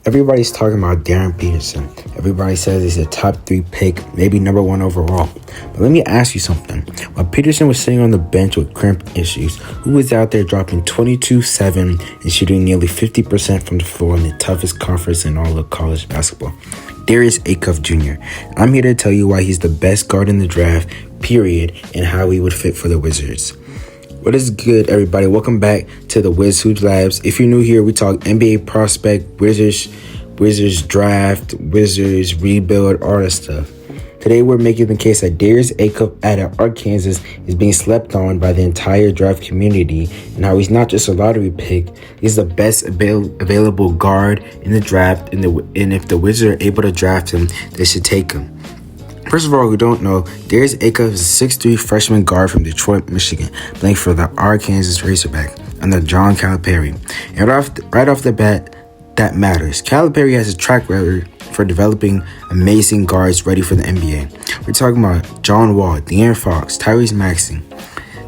Everybody's talking about Darryn Peterson. Everybody says he's a top 3 pick, maybe number 1 overall. But let me ask you something. While Peterson was sitting on the bench with cramp issues, who was out there dropping 22-7 and shooting nearly 50% from the floor in the toughest conference in all of college basketball? Darius Acuff Jr. I'm here to tell you why he's the best guard in the draft, period, and how he would fit for the Wizards. What is good, everybody? Welcome back to the Wiz Hoops Labs. If you're new here, we talk NBA prospect, Wizards draft, Wizards rebuild, all that stuff. Today, we're making the case that Darius Acuff out of Arkansas is being slept on by the entire draft community, and how he's not just a lottery pick, he's the best available guard in the draft, and if the Wizards are able to draft him, they should take him. First of all, who don't know, Darius Acuff is a 6'3" freshman guard from Detroit, Michigan, playing for the Arkansas Razorback under John Calipari. And right off the bat, that matters. Calipari has a track record for developing amazing guards ready for the NBA. We're talking about John Wall, De'Aaron Fox, Tyrese Maxey.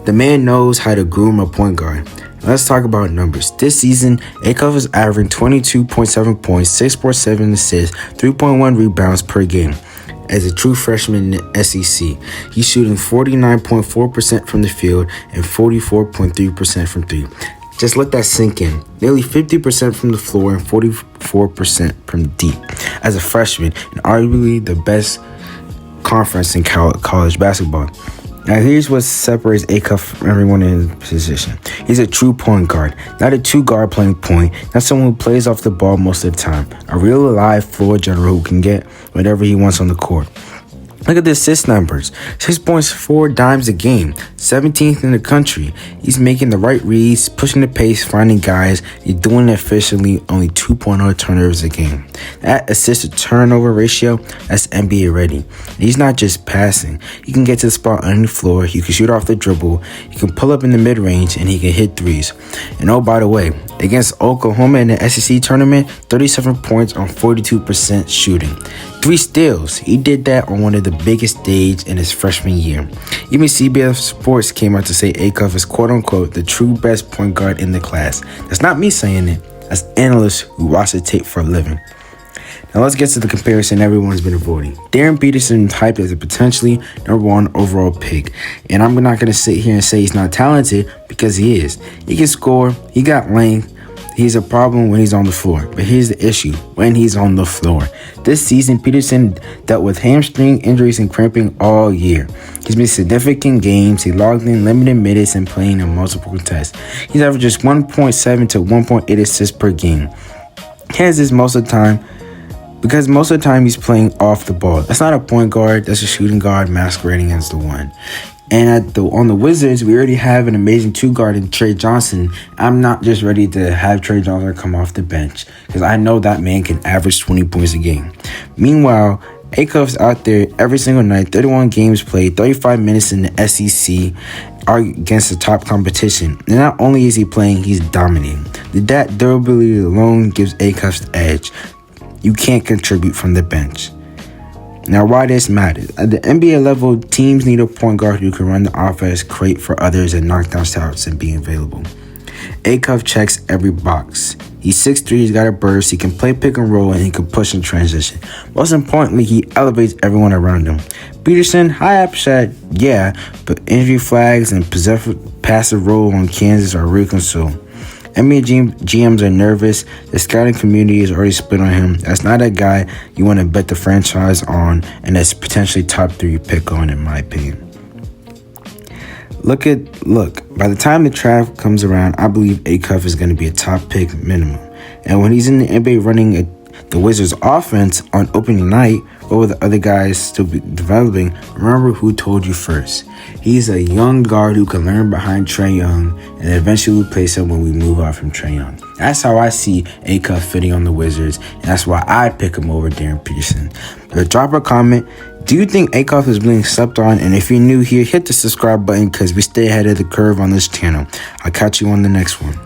The man knows how to groom a point guard. Let's talk about numbers. This season, Acuff is averaging 22.7 points, 6.7 assists, 3.1 rebounds per game. As a true freshman in the SEC, he's shooting 49.4% from the field and 44.3% from three. Just let that sink in. Nearly 50% from the floor and 44% from deep. As a freshman, and arguably the best conference in college basketball. Now here's what separates Acuff from everyone in his position. He's a true point guard, not a two-guard playing point, not someone who plays off the ball most of the time. A real live floor general who can get whatever he wants on the court. Look at the assist numbers. 6 points, 4 dimes a game. 17th in the country. He's making the right reads, pushing the pace, finding guys. He's doing it efficiently, only 2.0 turnovers a game. That assist-to-turnover ratio, that's NBA ready. And he's not just passing. He can get to the spot on the floor. He can shoot off the dribble. He can pull up in the mid-range, and he can hit threes. And oh, by the way, against Oklahoma in the SEC tournament, 37 points on 42% shooting. 3 steals. He did that on one of the biggest stages in his freshman year. Even CBS Sports came out to say Acuff is quote-unquote the true best point guard in the class. That's not me saying it. That's analysts who watch the tape for a living. Now let's get to the comparison everyone's been avoiding. Darryn Peterson is hyped as a potentially number 1 overall pick. And I'm not going to sit here and say he's not talented, because he is. He can score. He got length. He's a problem when he's on the floor. But here's the issue: when he's on the floor. This season, Peterson dealt with hamstring injuries and cramping all year. He's missed significant games. He logged in limited minutes and playing in multiple contests. He's averaged just 1.7 to 1.8 assists per game. Kansas most of the time, because most of the time he's playing off the ball. That's not a point guard. That's a shooting guard masquerading as the one. And on the Wizards, we already have an amazing 2-guard in Trey Johnson. I'm not just ready to have Trey Johnson come off the bench, because I know that man can average 20 points a game. Meanwhile, Acuff's out there every single night, 31 games played, 35 minutes in the SEC against the top competition. And not only is he playing, he's dominating. That durability alone gives Acuff the edge. You can't contribute from the bench. Now, why this matters? At the NBA level, teams need a point guard who can run the offense, create for others, and knock down shots and be available. Acuff checks every box. He's 6'3", he's got a burst, he can play pick and roll, and he can push in transition. Most importantly, he elevates everyone around him. Peterson, high upside, yeah, but injury flags and passive role on Kansas are real concern. NBA GMs are nervous. The scouting community is already split on him. That's not a guy you want to bet the franchise on, and that's potentially top 3 pick on, in my opinion. Look, by the time the draft comes around, I believe Acuff is going to be a top pick minimum. And when he's in the NBA running the Wizards offense on opening night, what will the other guys still be developing? Remember who told you first. He's a young guard who can learn behind Trae Young and eventually replace him when we move on from Trae Young. That's how I see Acuff fitting on the Wizards, and that's why I'd pick him over Darryn Peterson. But drop a comment. Do you think Acuff is being slept on? And if you're new here, hit the subscribe button, because we stay ahead of the curve on this channel. I'll catch you on the next one.